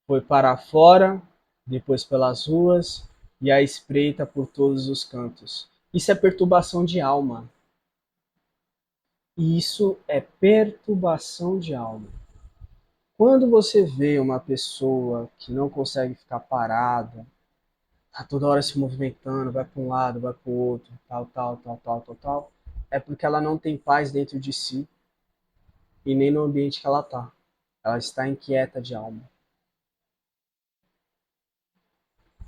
Foi para fora, depois pelas ruas, e à espreita por todos os cantos. Isso é perturbação de alma. Isso é perturbação de alma. Quando você vê uma pessoa que não consegue ficar parada, tá toda hora se movimentando, vai para um lado, vai para o outro, tal, é porque ela não tem paz dentro de si e nem no ambiente que ela tá. Ela está inquieta de alma.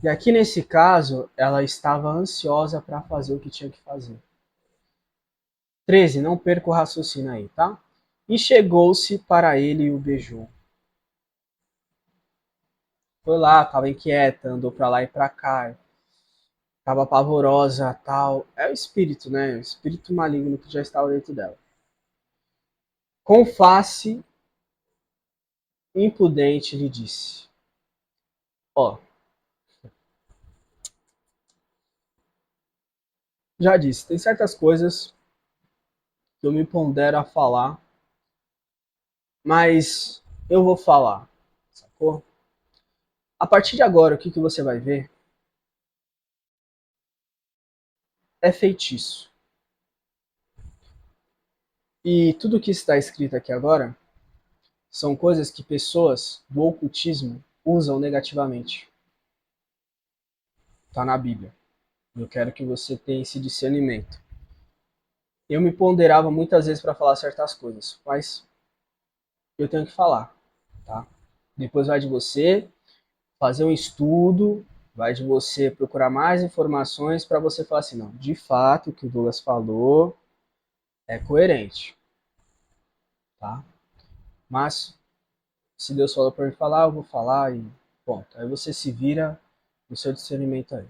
E aqui nesse caso, ela estava ansiosa para fazer o que tinha que fazer. 13. Não perca o raciocínio aí, tá? E chegou-se para ele e o beijou. Foi lá, estava inquieta, andou para lá e para cá, estava pavorosa, tal. É o espírito, né? O espírito maligno que já estava dentro dela. Com face impudente lhe disse: Ó, já disse, tem certas coisas que eu me pondero a falar, mas eu vou falar, sacou? A partir de agora, o que você vai ver é feitiço. E tudo que está escrito aqui agora são coisas que pessoas do ocultismo usam negativamente. Está na Bíblia. Eu quero que você tenha esse discernimento. Eu me ponderava muitas vezes para falar certas coisas, mas eu tenho que falar, tá? Depois vai de você fazer um estudo, vai de você procurar mais informações para você falar assim, não, de fato o que o Douglas falou é coerente, tá? Mas se Deus falou para mim falar, eu vou falar e ponto. Aí você se vira no seu discernimento aí.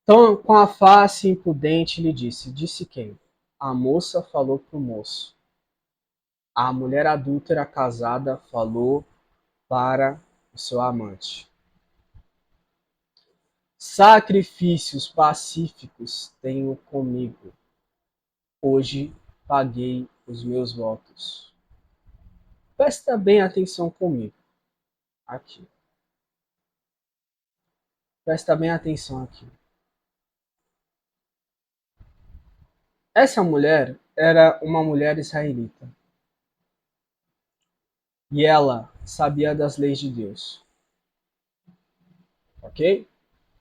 Então, com a face impudente, lhe disse: Disse quem? A moça falou pro moço. A mulher adúltera casada falou para o seu amante. Sacrifícios pacíficos tenho comigo. Hoje paguei os meus votos. Presta bem atenção comigo. Aqui. Presta bem atenção aqui. Essa mulher era uma mulher israelita. E ela sabia das leis de Deus. Ok?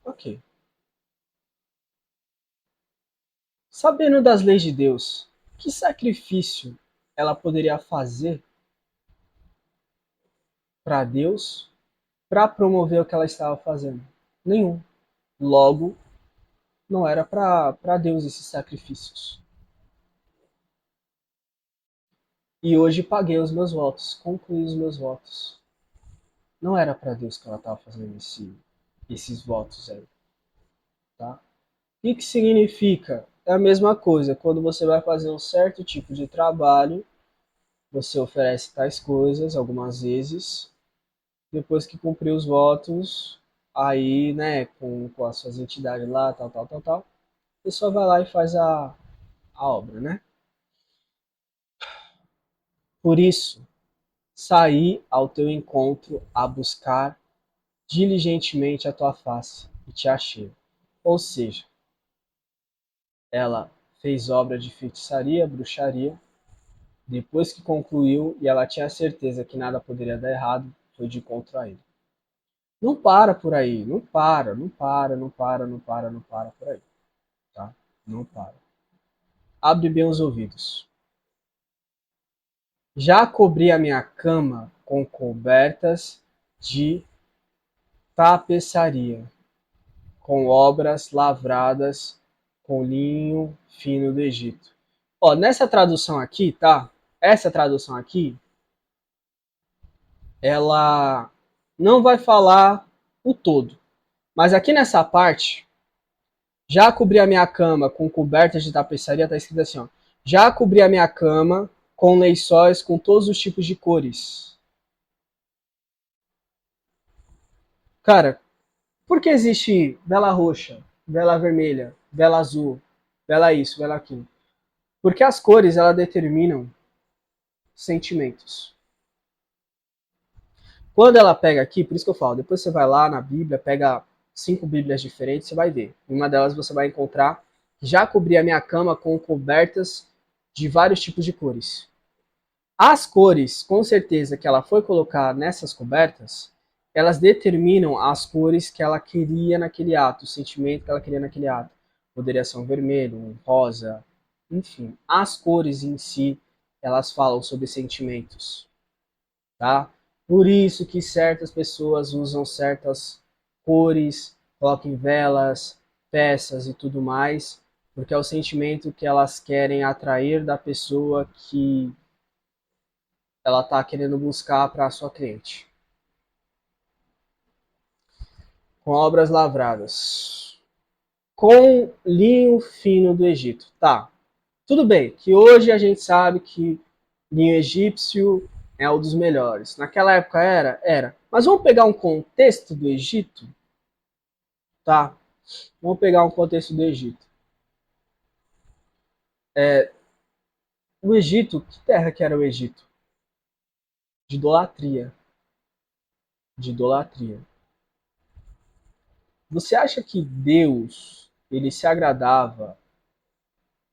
Ok. Sabendo das leis de Deus, que sacrifício ela poderia fazer para Deus para promover o que ela estava fazendo? Nenhum. Logo, não era para Deus esses sacrifícios. E hoje paguei os meus votos, concluí os meus votos. Não era para Deus que ela estava fazendo esses votos aí, tá? O que significa? É a mesma coisa, quando você vai fazer um certo tipo de trabalho, você oferece tais coisas algumas vezes, depois que cumprir os votos, aí, né, com as suas entidades lá, tal, a pessoa vai lá e faz a obra, né? Por isso, saí ao teu encontro a buscar diligentemente a tua face e te achei. Ou seja, ela fez obra de feitiçaria, bruxaria, depois que concluiu e ela tinha certeza que nada poderia dar errado, foi de encontro a ele. Não para por aí, não para por aí, tá? Não para. Abre bem os ouvidos. Já cobri a minha cama com cobertas de tapeçaria, com obras lavradas com linho fino do Egito. Ó, nessa tradução aqui, tá? Essa tradução aqui, ela não vai falar o todo. Mas aqui nessa parte, já cobri a minha cama com cobertas de tapeçaria, tá escrito assim, ó. Já cobri a minha cama com lençóis com todos os tipos de cores. Cara, por que existe vela roxa, vela vermelha, vela azul, vela isso, vela aquilo? Porque as cores, elas determinam sentimentos. Quando ela pega aqui, por isso que eu falo, depois você vai lá na Bíblia, pega 5 Bíblias diferentes, você vai ver. Em uma delas você vai encontrar, já cobri a minha cama com cobertas de vários tipos de cores. As cores, com certeza, que ela foi colocar nessas cobertas, elas determinam as cores que ela queria naquele ato, o sentimento que ela queria naquele ato. Poderia ser um vermelho, um rosa, enfim. As cores em si, elas falam sobre sentimentos, tá? Por isso que certas pessoas usam certas cores, colocam velas, peças e tudo mais, porque é o sentimento que elas querem atrair da pessoa que ela está querendo buscar para a sua cliente. Com obras lavradas. Com linho fino do Egito. Tá, tudo bem, que hoje a gente sabe que linho egípcio é um dos melhores. Naquela época era? Era. Mas vamos pegar um contexto do Egito? Tá, vamos pegar um contexto do Egito. O Egito, que terra que era o Egito? De idolatria. De idolatria. Você acha que Deus, ele se agradava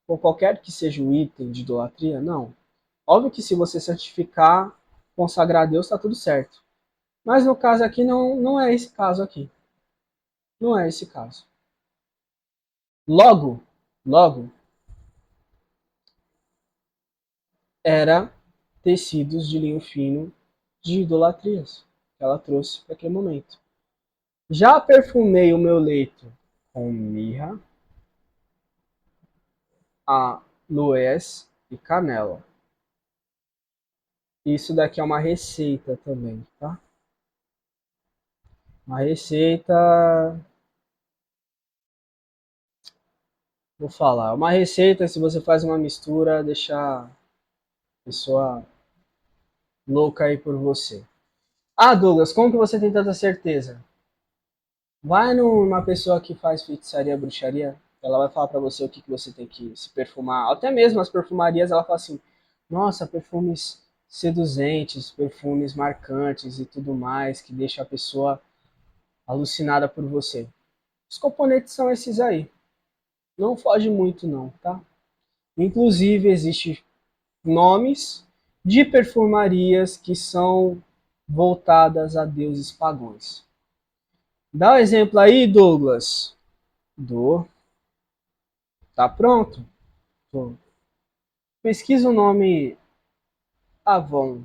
com qualquer que seja o item de idolatria? Não. Óbvio que se você santificar, consagrar a Deus, está tudo certo. Mas no caso aqui, não é esse caso aqui. Não é esse caso. Logo, era tecidos de linho fino de idolatrias que ela trouxe para aquele momento. Já perfumei o meu leito com mirra, aloés e canela. Isso daqui é uma receita também, tá? Uma receita. Vou falar. Uma receita, se você faz uma mistura, deixa a pessoa louca aí por você. Ah, Douglas, como que você tem tanta certeza? Vai numa pessoa que faz feitiçaria, bruxaria, ela vai falar pra você o que você tem que se perfumar. Até mesmo as perfumarias, ela fala assim: nossa, perfumes seduzentes, perfumes marcantes e tudo mais, que deixa a pessoa alucinada por você. Os componentes são esses aí. Não foge muito não, tá? Inclusive, existem nomes de perfumarias que são voltadas a deuses pagãos. Dá um exemplo aí, Douglas. Do. Tá pronto? Tô. Pesquisa o nome Avon,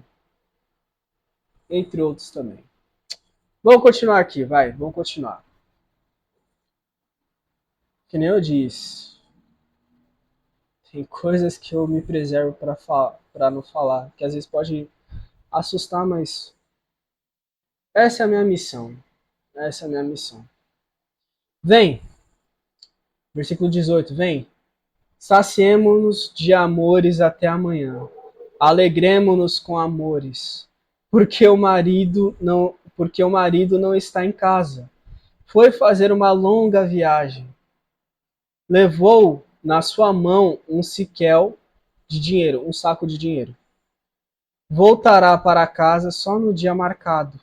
entre outros também. Vamos continuar aqui, vai, vamos continuar. Que nem eu disse, tem coisas que eu me preservo para não falar, que às vezes pode assustar, mas essa é a minha missão. Essa é a minha missão. Vem, versículo 18, vem. Saciemo-nos de amores até amanhã. Alegremo-nos com amores, porque o marido não está em casa. Foi fazer uma longa viagem. Levou na sua mão um siquel de dinheiro, um saco de dinheiro. Voltará para casa só no dia marcado.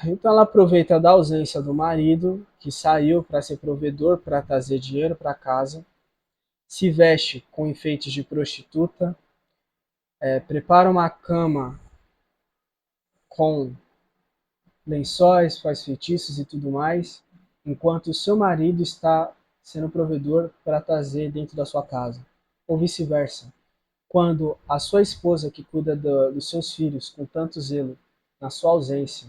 Então ela aproveita da ausência do marido, que saiu para ser provedor, para trazer dinheiro para casa, se veste com enfeites de prostituta, prepara uma cama com lençóis, faz feitiços e tudo mais, enquanto o seu marido está sendo provedor para trazer dentro da sua casa. Ou vice-versa. Quando a sua esposa, que cuida dos seus filhos com tanto zelo, na sua ausência,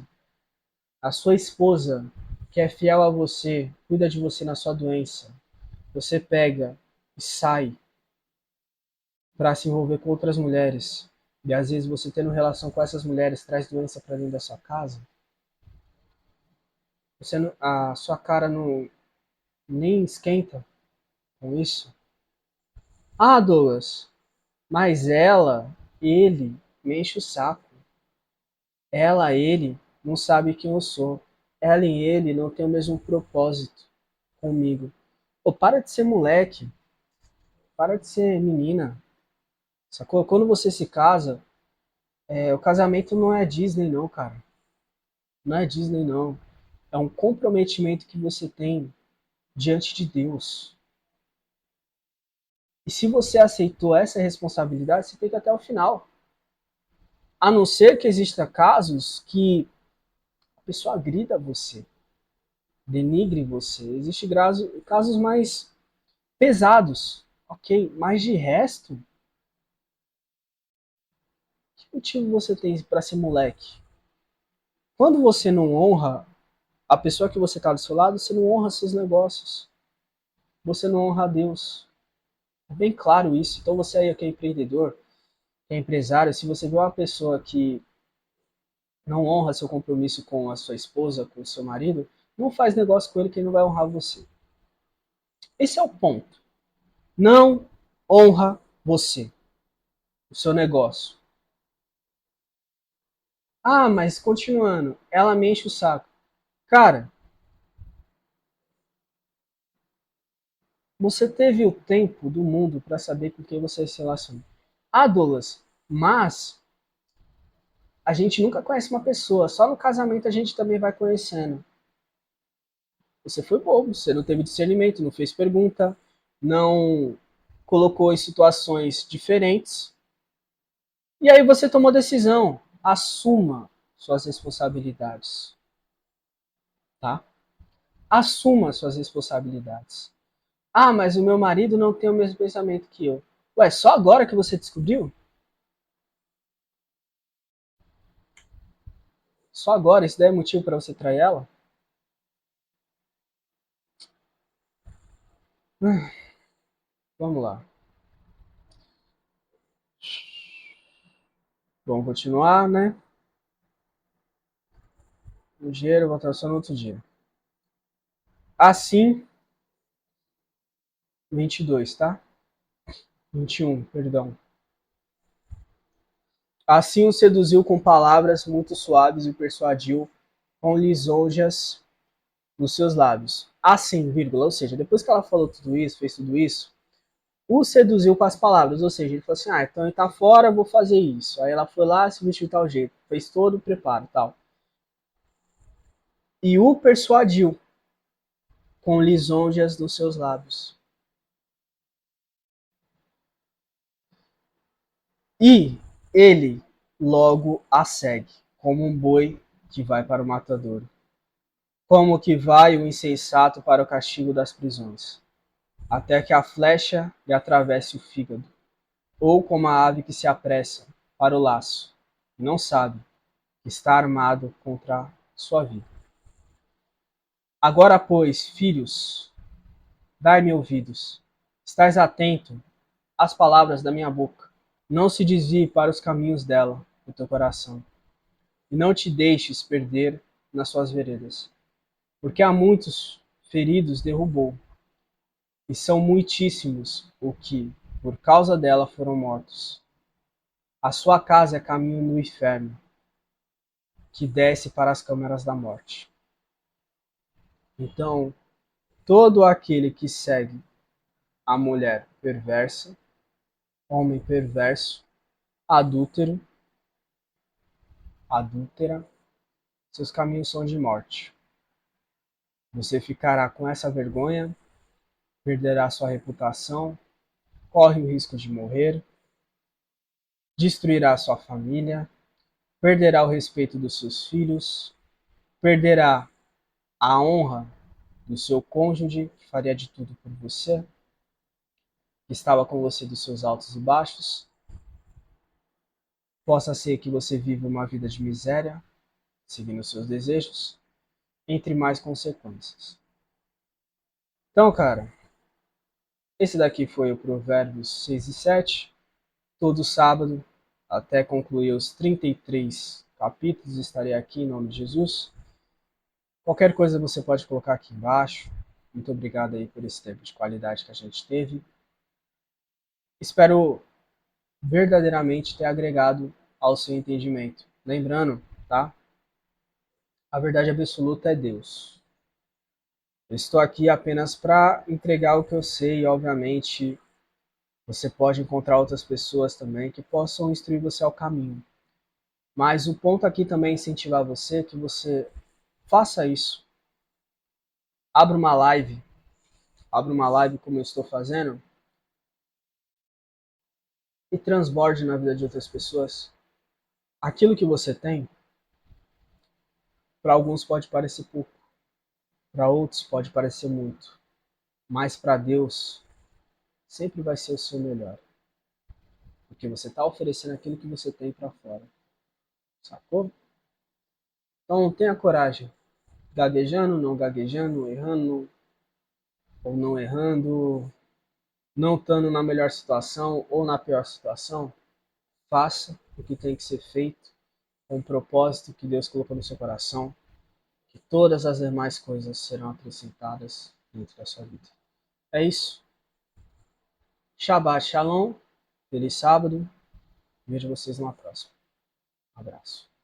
a sua esposa, que é fiel a você, cuida de você na sua doença, você pega e sai para se envolver com outras mulheres, e às vezes você tendo relação com essas mulheres traz doença para dentro da sua casa, a sua cara não nem esquenta com isso. Ah, Douglas, mas ele, me enche o saco. Ele, não sabe quem eu sou. Ela e ele não têm o mesmo propósito comigo. Pô, para de ser moleque, para de ser menina, sacou? Quando você se casa, o casamento não é Disney não, cara. Não é Disney não. É um comprometimento que você tem diante de Deus. E se você aceitou essa responsabilidade, você tem que ir até o final. A não ser que exista casos que a pessoa agrida você, denigre você. Existem casos mais pesados, ok? Mas de resto, que motivo você tem para ser moleque? Quando você não honra a pessoa que você está do seu lado, você não honra seus negócios. Você não honra a Deus. É bem claro isso. Então você aí que é empreendedor, que é empresário, se você vê uma pessoa que não honra seu compromisso com a sua esposa, com o seu marido, não faz negócio com ele que ele não vai honrar você. Esse é o ponto. Não honra você, o seu negócio. Ah, mas continuando, ela me enche o saco. Cara, você teve o tempo do mundo para saber com quem você se relaciona. Ah, Douglas, mas a gente nunca conhece uma pessoa, só no casamento a gente também vai conhecendo. Você foi bobo, você não teve discernimento, não fez pergunta, não colocou em situações diferentes. E aí você tomou decisão. Assuma suas responsabilidades, tá? Assuma suas responsabilidades. Ah, mas o meu marido não tem o mesmo pensamento que eu. Ué, só agora que você descobriu? Só agora? Isso daí é motivo para você trair ela? Vamos lá. Vamos continuar, né? O dinheiro, vou só no outro dia. Assim, 22, tá? 21, perdão. Assim o seduziu com palavras muito suaves e o persuadiu com lisonjas nos seus lábios. Assim, vírgula, ou seja, depois que ela falou tudo isso, fez tudo isso, o seduziu com as palavras, ou seja, ele falou assim, então ele tá fora, vou fazer isso. Aí ela foi lá, se vestiu de tal jeito, fez todo o preparo e tal. E o persuadiu com lisonjas nos seus lábios. E ele logo a segue, como um boi que vai para o matadouro, como que vai o insensato para o castigo das prisões, até que a flecha lhe atravesse o fígado, ou como a ave que se apressa para o laço, e não sabe que está armado contra sua vida. Agora, pois, filhos, dai-me ouvidos, estais atento às palavras da minha boca, não se desvie para os caminhos dela, o teu coração, e não te deixes perder nas suas veredas, porque há muitos feridos derrubou, e são muitíssimos o que, por causa dela, foram mortos. A sua casa é caminho no inferno, que desce para as câmaras da morte. Então, todo aquele que segue a mulher perversa, homem perverso, adúltero, adúltera, seus caminhos são de morte. Você ficará com essa vergonha, perderá sua reputação, corre o risco de morrer, destruirá sua família, perderá o respeito dos seus filhos, perderá a honra do seu cônjuge, que faria de tudo por você, que estava com você dos seus altos e baixos. Possa ser que você viva uma vida de miséria, seguindo seus desejos, entre mais consequências. Então, cara, esse daqui foi o Provérbios 6 e 7. Todo sábado, até concluir os 33 capítulos, estarei aqui em nome de Jesus. Qualquer coisa você pode colocar aqui embaixo. Muito obrigado aí por esse tempo de qualidade que a gente teve. Espero verdadeiramente ter agregado ao seu entendimento. Lembrando, tá? A verdade absoluta é Deus. Eu estou aqui apenas para entregar o que eu sei e, obviamente, você pode encontrar outras pessoas também que possam instruir você ao caminho. Mas o ponto aqui também é incentivar você que você faça isso. Abra uma live como eu estou fazendo e transborde na vida de outras pessoas. Aquilo que você tem, para alguns pode parecer pouco, para outros pode parecer muito, mas para Deus sempre vai ser o seu melhor, porque você está oferecendo aquilo que você tem para fora, sacou? Então tenha coragem, gaguejando, errando ou não errando, não estando na melhor situação ou na pior situação, faça o que tem que ser feito com o propósito que Deus colocou no seu coração, que todas as demais coisas serão acrescentadas dentro da sua vida. É isso. Shabbat Shalom. Feliz sábado. Vejo vocês numa próxima. Um abraço.